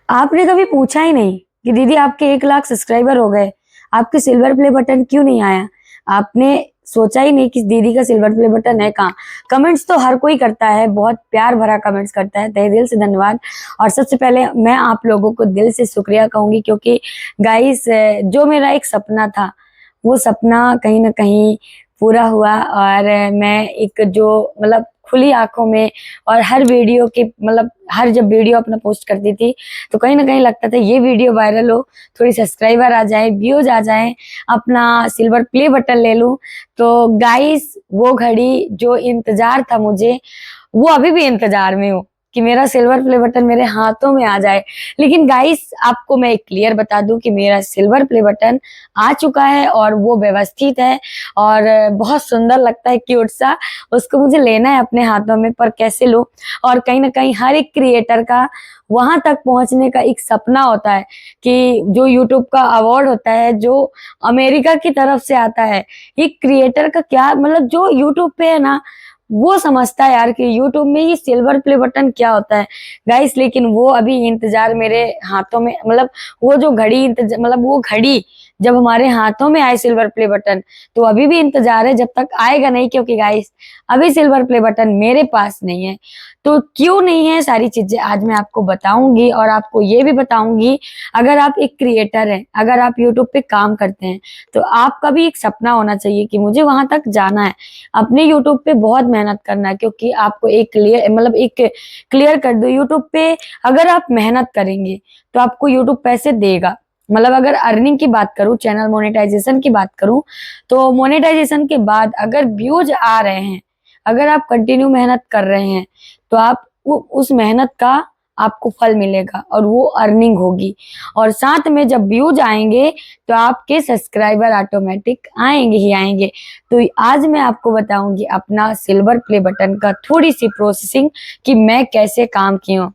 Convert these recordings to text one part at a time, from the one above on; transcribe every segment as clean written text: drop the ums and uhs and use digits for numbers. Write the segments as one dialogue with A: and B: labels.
A: आपने कभी पूछा ही नहीं कि दीदी आपके 1 लाख सब्सक्राइबर हो गए, आपके सिल्वर प्ले बटन क्यों नहीं आया? आपने सोचा ही नहीं कि दीदी का सिल्वर प्ले बटन है कहाँ? कमेंट्स तो हर कोई करता है, बहुत प्यार भरा कमेंट्स करता है, तहे दिल से धन्यवाद। और सबसे पहले मैं आप लोगों को दिल से शुक्रिया कहूंगी, क्योंकि गाइस जो मेरा एक सपना था, वो सपना कहीं ना कहीं पूरा हुआ। और मैं एक जो मतलब खुली आंखों में और हर वीडियो के मतलब हर जब वीडियो अपना पोस्ट करती थी, तो कहीं ना कहीं लगता था ये वीडियो वायरल हो, थोड़ी सब्सक्राइबर आ जाए, व्यूज आ जाए, अपना सिल्वर प्ले बटन ले लूं। तो गाइस वो घड़ी जो इंतजार था मुझे, वो अभी भी इंतजार में हूँ कि मेरा सिल्वर प्ले बटन मेरे हाथों में आ जाए। लेकिन गाइस आपको मैं एक क्लियर बता दूं कि मेरा सिल्वर प्ले बटन आ चुका है और वो व्यवस्थित है और बहुत सुंदर लगता है, क्यूट सा। उसको मुझे लेना है अपने हाथों में, पर कैसे लूं? और कहीं ना कहीं हर एक क्रिएटर का वहां तक पहुंचने का एक सपना होता है कि जो यूट्यूब का अवार्ड होता है, जो अमेरिका की तरफ से आता है, एक क्रिएटर का क्या मतलब जो यूट्यूब पे है ना, वो समझता है यार कि यूट्यूब में ये सिल्वर प्ले बटन क्या होता है गाइस। लेकिन वो अभी इंतजार मेरे हाथों में, मतलब वो जो घड़ी मतलब वो घड़ी जब हमारे हाथों में आए सिल्वर प्ले बटन, तो अभी भी इंतजार है, जब तक आएगा नहीं, क्योंकि गाइस अभी सिल्वर प्ले बटन मेरे पास नहीं है। तो क्यों नहीं है, सारी चीजें आज मैं आपको बताऊंगी। और आपको ये भी बताऊंगी, अगर आप एक क्रिएटर हैं, अगर आप यूट्यूब पे काम करते हैं, तो आपका भी एक सपना होना चाहिए कि मुझे वहां तक जाना है, अपने यूट्यूब पे बहुत मेहनत करना है। क्योंकि आपको एक क्लियर मतलब एक क्लियर कर दो, यूट्यूब पे अगर आप मेहनत करेंगे तो आपको यूट्यूब पैसे देगा। मतलब अगर अर्निंग की बात करूं, चैनल मोनेटाइजेशन की बात करूं, तो मोनेटाइजेशन के बाद अगर व्यूज आ रहे हैं, अगर आप कंटिन्यू मेहनत कर रहे हैं, तो आप उस मेहनत का आपको फल मिलेगा और वो अर्निंग होगी। और साथ में जब व्यूज आएंगे तो आपके सब्सक्राइबर ऑटोमेटिक आएंगे ही आएंगे। तो आज मैं आपको बताऊंगी अपना सिल्वर प्ले बटन का थोड़ी सी प्रोसेसिंग कि मैं कैसे काम की हूँ।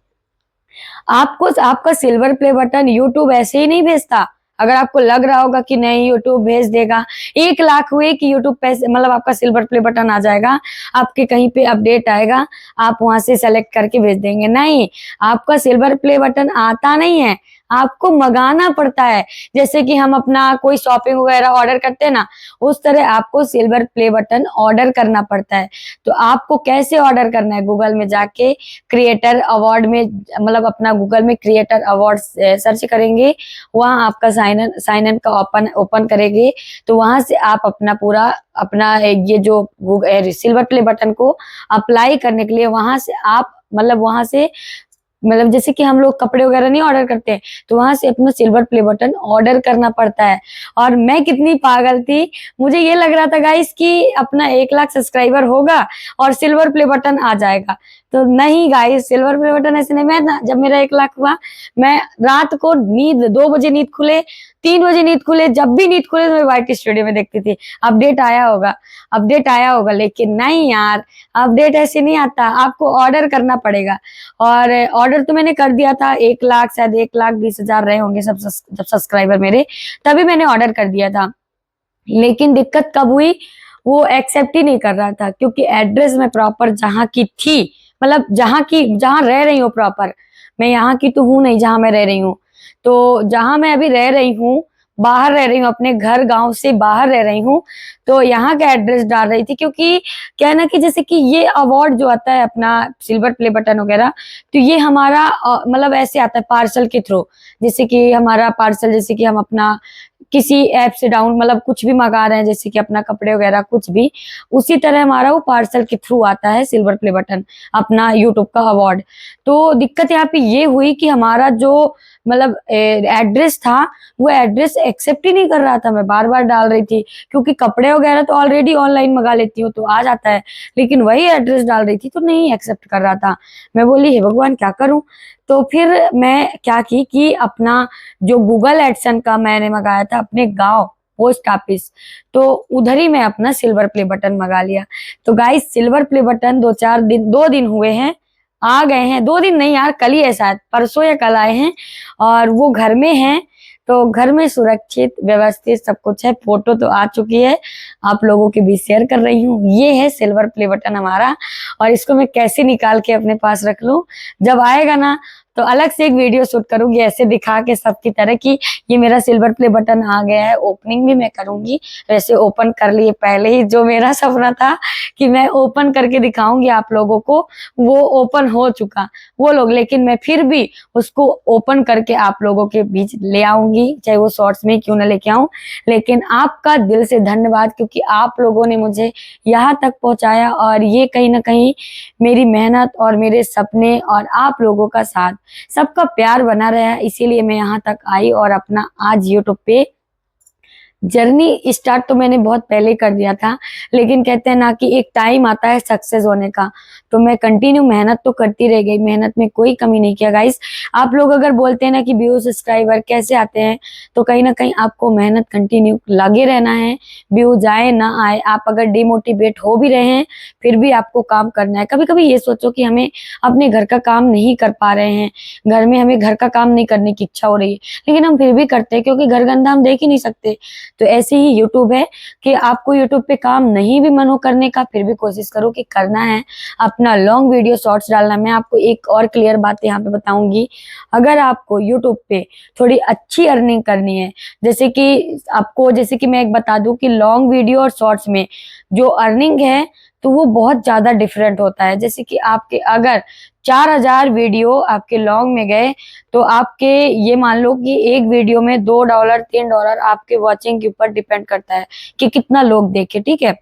A: आपको आपका सिल्वर प्ले बटन यूट्यूब ऐसे ही नहीं भेजता। अगर आपको लग रहा होगा कि नहीं यूट्यूब भेज देगा, 1 लाख हुए कि यूट्यूब पैसे मतलब आपका सिल्वर प्ले बटन आ जाएगा, आपके कहीं पे अपडेट आएगा, आप वहां से सेलेक्ट करके भेज देंगे, नहीं। आपका सिल्वर प्ले बटन आता नहीं है, आपको मंगाना पड़ता है। जैसे कि हम अपना कोई शॉपिंग वगैरह ऑर्डर करते हैं ना, उस तरह आपको सिल्वर प्ले बटन ऑर्डर करना पड़ता है। तो आपको कैसे ऑर्डर करना है, गूगल में जाके क्रिएटर अवार्ड में मतलब अपना गूगल में क्रिएटर अवार्ड सर्च करेंगे, वहां आपका साइन इन का ओपन ओपन करेंगे, तो वहां से आप अपना पूरा अपना ये जो सिल्वर प्ले बटन को अप्लाई करने के लिए वहां से आप मतलब वहां से मतलब जैसे कि हम लोग कपड़े वगैरह नहीं ऑर्डर करते हैं, तो वहां से अपना सिल्वर प्ले बटन ऑर्डर करना पड़ता है। और मैं कितनी पागल थी, मुझे ये लग रहा था गाइस कि अपना 1 लाख सब्सक्राइबर होगा और सिल्वर प्ले बटन आ जाएगा। तो नहीं गाइस, सिल्वर प्ले बटन ऐसे नहीं। मैं ना जब मेरा 1 लाख हुआ, मैं रात को नींद 2 बजे नींद खुले, 3 बजे नींद खुले, जब भी नींद खुले तो मैं वाइट स्टूडियो में देखती थी अपडेट आया होगा, अपडेट आया होगा। लेकिन नहीं यार, अपडेट ऐसे नहीं आता, आपको ऑर्डर करना पड़ेगा। और ऑर्डर तो मैंने कर दिया था, 1 लाख शायद 1,20,000 रहे होंगे सब जब सब्सक्राइबर मेरे, तभी मैंने ऑर्डर कर दिया था। लेकिन दिक्कत कब हुई, वो एक्सेप्ट ही नहीं कर रहा था, क्योंकि एड्रेस में प्रॉपर जहाँ की थी, मतलब जहाँ रह रही हूँ प्रॉपर, मैं यहाँ की तो हूँ नहीं जहाँ मैं रह रही हूँ, तो जहाँ मैं अभी रह रही हूँ, बाहर रह रही हूँ, अपने घर गांव से बाहर रह रही हूँ, तो यहाँ का एड्रेस डाल रही थी। क्योंकि क्या है ना कि जैसे कि ये अवार्ड जो आता है अपना सिल्वर प्ले बटन वगैरह, तो ये हमारा मतलब ऐसे आता है पार्सल के थ्रू। जैसे कि हमारा पार्सल, जैसे कि हम अपना किसी ऐप से डाउन मतलब कुछ भी मंगा रहे हैं, जैसे कि अपना कपड़े वगैरह कुछ भी, उसी तरह हमारा वो पार्सल के थ्रू आता है सिल्वर प्ले बटन, अपना यूट्यूब का अवार्ड। तो दिक्कत यहाँ पे ये हुई कि हमारा जो मतलब एड्रेस था, वो एड्रेस एक्सेप्ट ही नहीं कर रहा था। मैं बार बार डाल रही थी, क्योंकि कपड़े वगैरह तो ऑलरेडी ऑनलाइन मंगा लेती हूँ तो आ जाता है, लेकिन वही एड्रेस डाल रही थी तो नहीं एक्सेप्ट कर रहा था। मैं बोली हे भगवान क्या करूं। तो फिर मैं क्या की कि अपना जो गूगल एडसन का मैंने मंगाया था अपने गांव पोस्ट ऑफिस, तो उधर ही मैं अपना सिल्वर प्ले बटन मंगा लिया। तो गाइस सिल्वर प्ले बटन 2 दिन हुए हैं, आ गए हैं। 2 दिन नहीं यार, कल ही है शायद, परसों या कल आए हैं, और वो घर में हैं। तो घर में सुरक्षित व्यवस्थित सब कुछ है, फोटो तो आ चुकी है, आप लोगों के बीच शेयर कर रही हूँ। ये है सिल्वर प्ले बटन हमारा, और इसको मैं कैसे निकाल के अपने पास रख लूं, जब आएगा ना तो अलग से एक वीडियो शूट करूंगी ऐसे दिखा के सबकी तरह कि ये मेरा सिल्वर प्ले बटन आ गया है। ओपनिंग भी मैं करूंगी, वैसे ओपन कर लिए पहले ही, जो मेरा सपना था कि मैं ओपन करके दिखाऊंगी आप लोगों को, वो ओपन हो चुका वो लोग, लेकिन मैं फिर भी उसको ओपन करके आप लोगों के बीच ले आऊंगी, चाहे वो शॉर्ट्स में क्यों ना लेके आऊं। लेकिन आपका दिल से धन्यवाद, क्योंकि आप लोगों ने मुझे यहाँ तक पहुंचाया, और ये कहीं ना कहीं मेरी मेहनत और मेरे सपने और आप लोगों का साथ, सबका प्यार बना रहा, इसीलिए मैं यहाँ तक आई और अपना आज यूट्यूब पे जर्नी स्टार्ट तो मैंने बहुत पहले कर दिया था, लेकिन कहते हैं ना कि एक टाइम आता है सक्सेस होने का, तो मैं कंटिन्यू मेहनत तो करती रह गई, मेहनत में कोई कमी नहीं किया गाइस। आप लोग अगर बोलते हैं ना कि व्यू सब्सक्राइबर कैसे आते हैं, तो कहीं ना कहीं आपको मेहनत कंटिन्यू लगे रहना है। व्यू जाए ना आए, आप अगर डिमोटिवेट हो भी रहे हैं, फिर भी आपको काम करना है। कभी कभी ये सोचो कि हमें अपने घर का काम नहीं कर पा रहे हैं, घर में हमें घर का काम नहीं करने की इच्छा हो रही है, लेकिन हम फिर भी करते हैं, क्योंकि घर गंदा हम देख ही नहीं सकते। तो ऐसे ही यूट्यूब है कि आपको यूट्यूब पे काम नहीं भी मन हो करने का, फिर भी कोशिश करो कि करना है, अपना लॉन्ग वीडियो शॉर्ट्स डालना। मैं आपको एक और क्लियर बात यहाँ पे बताऊंगी, अगर आपको यूट्यूब पे थोड़ी अच्छी अर्निंग करनी है, जैसे कि मैं एक बता दूं कि लॉन्ग वीडियो और शॉर्ट्स में जो अर्निंग है तो वो बहुत ज्यादा डिफरेंट होता है। जैसे कि आपके अगर 4000 वीडियो आपके लॉन्ग में गए, तो आपके ये मान लो कि एक वीडियो में $2 $3 आपके वॉचिंग के ऊपर डिपेंड करता है कि कितना लोग देखे, ठीक है।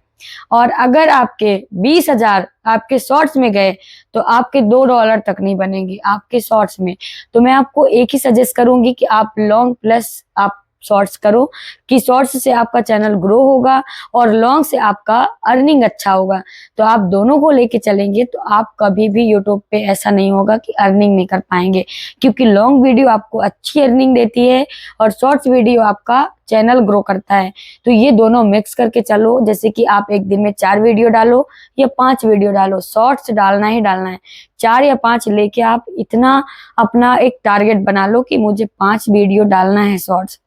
A: और अगर आपके 20,000 आपके शॉर्ट्स में गए, तो आपके $2 तक नहीं बनेंगे आपके शॉर्ट्स में। तो मैं आपको एक ही सजेस्ट करूंगी कि आप लॉन्ग प्लस आप शॉर्ट्स करो, कि शॉर्ट्स से आपका चैनल ग्रो होगा और लॉन्ग से आपका अर्निंग अच्छा होगा। तो आप दोनों को लेके चलेंगे तो आप कभी भी यूट्यूब पे ऐसा नहीं होगा कि अर्निंग नहीं कर पाएंगे, क्योंकि लॉन्ग वीडियो आपको अच्छी अर्निंग देती है और शॉर्ट्स वीडियो आपका चैनल ग्रो करता है। तो ये दोनों मिक्स करके चलो, जैसे कि आप एक दिन में 4 वीडियो डालो या 5 वीडियो डालो, शॉर्ट्स डालना ही डालना है, 4 या 5 लेके आप इतना अपना एक टारगेट बना लो कि मुझे 5 वीडियो डालना है शॉर्ट्स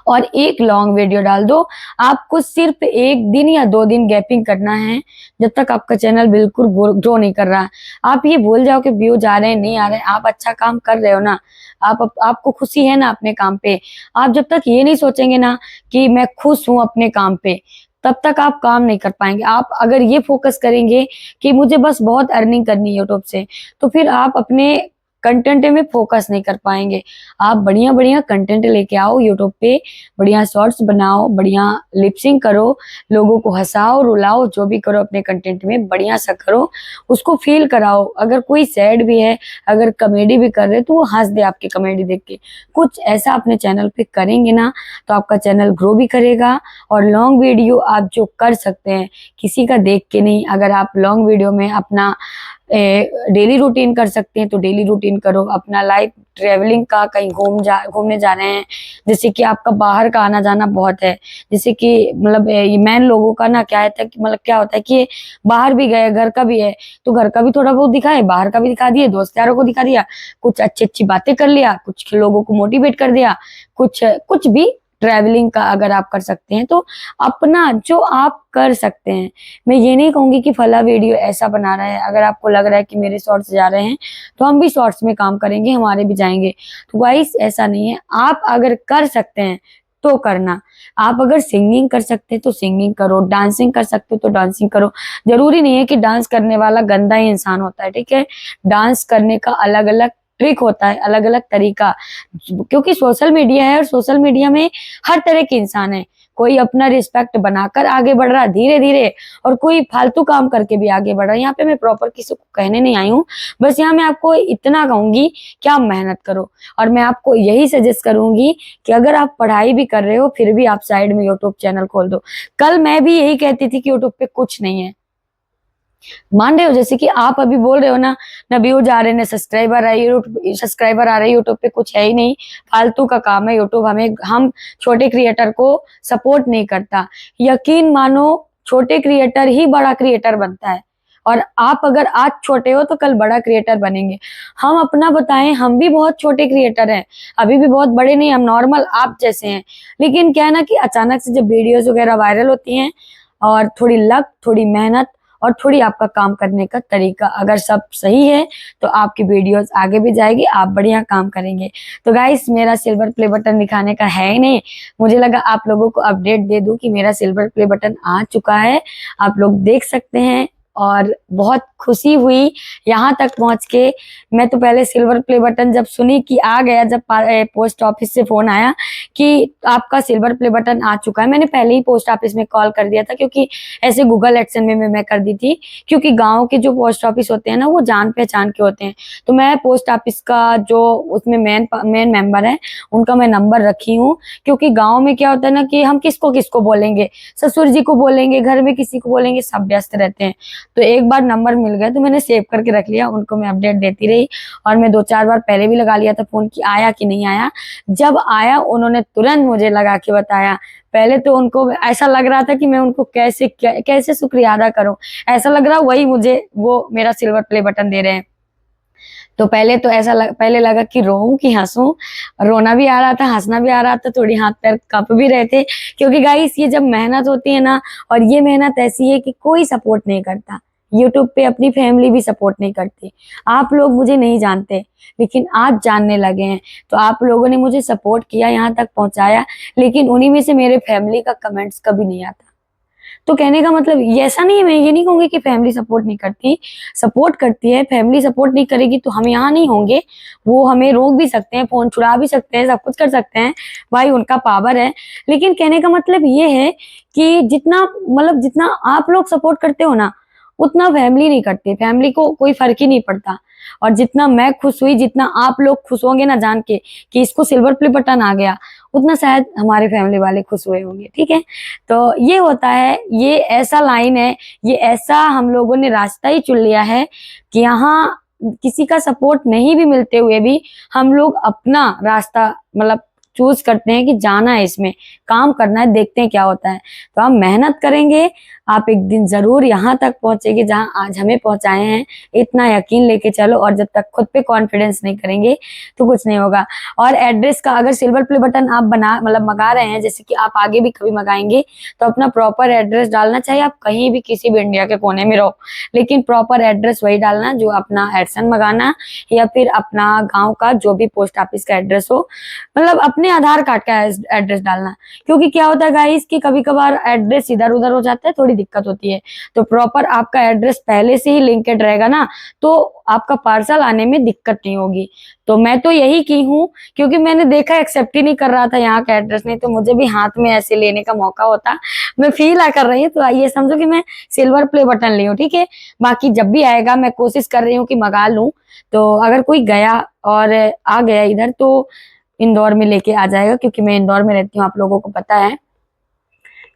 A: और एक लॉन्ग वीडियो डाल दो। आपको सिर्फ 1 दिन या 2 दिन गैपिंग करना है, जब तक आपका चैनल बिल्कुल ग्रो नहीं कर रहा। आप ये भूल जाओ कि व्यू जा रहे हैं नहीं आ रहे हैं, आप अच्छा काम कर रहे हो ना, आपको खुशी है ना अपने काम पे। आप जब तक ये नहीं सोचेंगे ना कि मैं खुश हूं अपने काम पे, तब तक आप काम नहीं कर पाएंगे। आप अगर ये फोकस करेंगे कि मुझे बस बहुत अर्निंग करनी है यूट्यूब से, तो फिर आप अपने कंटेंट में फोकस नहीं कर पाएंगे। आप बढ़िया बढ़िया कंटेंट लेके आओ यूट्यूब पे, बढ़िया शॉर्ट्स बनाओ, बढ़िया लिपसिंग करो, लोगों को हंसाओ रुलाओ, जो भी करो अपने कंटेंट में बढ़िया सा करो, उसको फील कराओ। अगर कोई सैड भी है, अगर कॉमेडी भी कर रहे तो वो हंस दे आपकी कॉमेडी देख के। कुछ ऐसा अपने चैनल पे करेंगे ना, तो आपका चैनल ग्रो भी करेगा। और लॉन्ग वीडियो आप जो कर सकते हैं किसी का देख के नहीं, अगर आप लॉन्ग वीडियो में अपना डेली रूटीन कर सकते हैं तो डेली रूटीन करो, अपना लाइफ ट्रेवलिंग का, कहीं घूमने जा रहे हैं, जैसे कि आपका बाहर का आना जाना बहुत है, जैसे कि मतलब ये मैन लोगों का ना क्या है था कि मतलब क्या होता है कि बाहर भी गए, घर का भी है, तो घर का भी थोड़ा बहुत दिखाए, बाहर का भी दिखा दिए, दोस्त यारों को दिखा दिया, कुछ अच्छी अच्छी बातें कर लिया, कुछ लोगों को मोटिवेट कर दिया, कुछ भी ट्रैवलिंग का अगर आप कर सकते हैं तो अपना जो आप कर सकते हैं। मैं ये नहीं कहूंगी कि फला वीडियो ऐसा बना रहा है, अगर आपको लग रहा है कि मेरे शॉर्ट्स जा रहे हैं तो हम भी शॉर्ट्स में काम करेंगे, हमारे भी जाएंगे, तो गाइस ऐसा नहीं है। आप अगर कर सकते हैं तो करना, आप अगर सिंगिंग कर सकते हैं तो सिंगिंग करो, डांसिंग कर सकते हो तो डांसिंग करो। जरूरी नहीं है कि डांस करने वाला गंदा ही इंसान होता है, ठीक है। डांस करने का अलग अलग ट्रिक होता है, अलग अलग तरीका, क्योंकि सोशल मीडिया है और सोशल मीडिया में हर तरह के इंसान है। कोई अपना रिस्पेक्ट बनाकर आगे बढ़ रहा है धीरे धीरे, और कोई फालतू काम करके भी आगे बढ़ रहा है। यहाँ पे मैं प्रॉपर किसी को कहने नहीं आई हूँ, बस यहाँ मैं आपको इतना कहूंगी कि आप मेहनत करो। और मैं आपको यही सजेस्ट करूंगी कि अगर आप पढ़ाई भी कर रहे हो फिर भी आप साइड में यूट्यूब चैनल खोल दो। कल मैं भी यही कहती थी कि यूट्यूब पे कुछ नहीं है, मान रहे हो, जैसे कि आप अभी बोल रहे हो ना व्यू जा रहे ना सब्सक्राइबर आ रहे यूट्यूब पे, कुछ है ही नहीं, फालतू का काम है यूट्यूब। हम छोटे क्रिएटर को सपोर्ट नहीं करता। यकीन मानो छोटे क्रिएटर ही बड़ा क्रिएटर बनता है, और आप अगर आज छोटे हो तो कल बड़ा क्रिएटर बनेंगे। हम अपना बताएं, हम भी बहुत छोटे क्रिएटर हैं, अभी भी बहुत बड़े नहीं, हम नॉर्मल आप जैसे हैं। लेकिन क्या है ना कि अचानक से जब वीडियोस वगैरह वायरल होती हैं, और थोड़ी लक, थोड़ी मेहनत और थोड़ी आपका काम करने का तरीका अगर सब सही है तो आपकी वीडियोस आगे भी जाएगी, आप बढ़िया काम करेंगे। तो गाइस मेरा सिल्वर प्ले बटन दिखाने का है ही नहीं, मुझे लगा आप लोगों को अपडेट दे दूं कि मेरा सिल्वर प्ले बटन आ चुका है, आप लोग देख सकते हैं। और बहुत खुशी हुई यहाँ तक पहुंच के। मैं तो पहले सिल्वर प्ले बटन जब सुनी कि आ गया, जब पोस्ट ऑफिस से फोन आया कि आपका सिल्वर प्ले बटन आ चुका है, मैंने पहले ही पोस्ट ऑफिस में कॉल कर दिया था, क्योंकि ऐसे गूगल एक्शन में मैं कर दी थी, क्योंकि गांव के जो पोस्ट ऑफिस होते हैं ना वो जान पहचान के होते हैं। तो मैं पोस्ट ऑफिस का जो उसमें मेन मेंबर है उनका मैं नंबर रखी हूँ, क्योंकि गाँव में क्या होता है ना कि हम किसको किसको बोलेंगे, ससुर जी को बोलेंगे, घर में किसी को बोलेंगे, सब व्यस्त रहते हैं। तो एक बार नंबर मिल गया तो मैंने सेव करके रख लिया, उनको मैं अपडेट देती रही। और मैं 2-4 बार पहले भी लगा लिया था फोन कि आया कि नहीं आया। जब आया उन्होंने तुरंत मुझे लगा के बताया। पहले तो उनको ऐसा लग रहा था कि मैं उनको कैसे शुक्रिया अदा करूं, ऐसा लग रहा वही मुझे वो मेरा सिल्वर प्ले बटन दे रहे हैं। तो पहले तो पहले लगा कि रोऊं कि हंसूं, रोना भी आ रहा था, हंसना भी आ रहा था, थोड़ी हाथ पैर कांप भी रहे थे, क्योंकि गाइस ये जब मेहनत होती है ना, और ये मेहनत ऐसी है कि कोई सपोर्ट नहीं करता। यूट्यूब पे अपनी फैमिली भी सपोर्ट नहीं करती। आप लोग मुझे नहीं जानते, लेकिन आज जानने लगे हैं, तो आप लोगों ने मुझे सपोर्ट किया, यहाँ तक पहुंचाया, लेकिन उन्हीं में से मेरे फैमिली का कमेंट्स कभी नहीं आता। तो कहने का मतलब ये ऐसा नहीं है, मैं ये नहीं कहूंगी कि फैमिली सपोर्ट नहीं करती, सपोर्ट करती है। फैमिली सपोर्ट नहीं करेगी तो हम यहाँ नहीं होंगे, वो हमें रोक भी सकते हैं, फोन छुड़ा भी सकते हैं, सब कुछ कर सकते हैं, भाई उनका पावर है। लेकिन कहने का मतलब ये है कि जितना आप लोग सपोर्ट करते हो ना, उतना फैमिली नहीं करती, फैमिली को कोई फर्क ही नहीं पड़ता। और जितना मैं खुश हुई, जितना आप लोग खुश होंगे ना जान के कि इसको सिल्वर प्ले बटन आ गया, उतना शायद हमारे फैमिली वाले खुश हुए होंगे। ठीक है, तो ये होता है, ये ऐसा लाइन है, ये ऐसा हम लोगों ने रास्ता ही चुन लिया है कि यहाँ किसी का सपोर्ट नहीं भी मिलते हुए भी हम लोग अपना रास्ता चूज करते हैं कि जाना है, इसमें काम करना है, देखते हैं क्या होता है। तो हम मेहनत करेंगे, आप एक दिन जरूर यहाँ तक पहुंचेंगे जहां आज हमें पहुंचाए हैं। इतना यकीन लेके चलो, और जब तक खुद पे कॉन्फिडेंस नहीं करेंगे तो कुछ नहीं होगा। और एड्रेस का अगर सिल्वर प्ले बटन आप मंगा रहे हैं, जैसे कि आप आगे भी कभी मंगाएंगे, तो अपना प्रॉपर एड्रेस डालना चाहिए। आप कहीं भी किसी भी इंडिया के कोने में रहो, लेकिन प्रॉपर एड्रेस वही डालना जो अपना एडसन मंगाना, या फिर अपना गाँव का जो भी पोस्ट ऑफिस का एड्रेस हो, अपने आधार कार्ड का एड्रेस डालना। क्योंकि क्या होता है गाइस कि कभी कभार एड्रेस इधर उधर हो जाता है, थोड़ी दिक्कत होती है। तो प्रॉपर आपका एड्रेस पहले से ही लिंकेड रहेगा ना, तो आपका पार्सल आने में दिक्कत नहीं होगी। तो मैं तो यही की हूँ, क्योंकि मैंने देखा एक्सेप्ट ही नहीं कर रहा था यहाँ का एड्रेस, नहीं तो मुझे भी हाथ में ऐसे लेने का मौका होता। मैं फील कर रही हूँ, तो ये समझो कि मैं सिल्वर प्ले बटन ली हूँ। ठीक है, बाकी जब भी आएगा मैं कोशिश कर रही हूँ कि मंगा लूं। तो अगर कोई गया और आ गया इधर तो इंदौर में लेके आ जाएगा, क्योंकि मैं इंदौर में रहती हूँ, आप लोगों को पता है।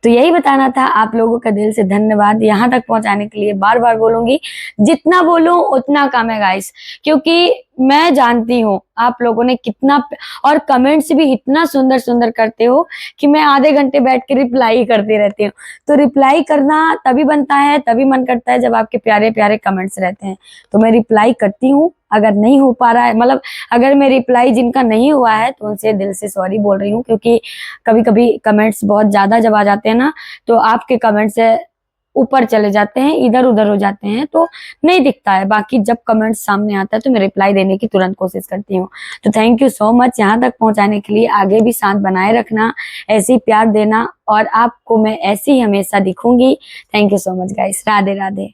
A: तो यही बताना था, आप लोगों का दिल से धन्यवाद यहाँ तक पहुंचाने के लिए। बार बार बोलूंगी, जितना बोलूं उतना कम है गाइस, क्योंकि मैं जानती हूँ आप लोगों ने कितना, और कमेंट्स भी इतना सुंदर सुंदर करते हो कि मैं आधे घंटे बैठ के रिप्लाई करती रहती हूँ। तो रिप्लाई करना तभी बनता है, तभी मन करता है जब आपके प्यारे प्यारे कमेंट्स रहते हैं। तो मैं रिप्लाई करती हूँ, अगर नहीं हो पा रहा है, अगर मैं रिप्लाई जिनका नहीं हुआ है तो उनसे दिल से सॉरी बोल रही हूँ, क्योंकि कभी कभी कमेंट्स बहुत ज्यादा जब आ जाते हैं ना, तो आपके कमेंट्स ऊपर चले जाते हैं, इधर उधर हो जाते हैं, तो नहीं दिखता है। बाकी जब कमेंट्स सामने आता है तो मैं रिप्लाई देने की तुरंत कोशिश करती हूँ। तो थैंक यू सो मच यहाँ तक पहुंचाने के लिए। आगे भी साथ बनाए रखना, ऐसे ही प्यार देना, और आपको मैं ऐसे ही हमेशा दिखूंगी। Thank you so much guys, Radhe Radhe.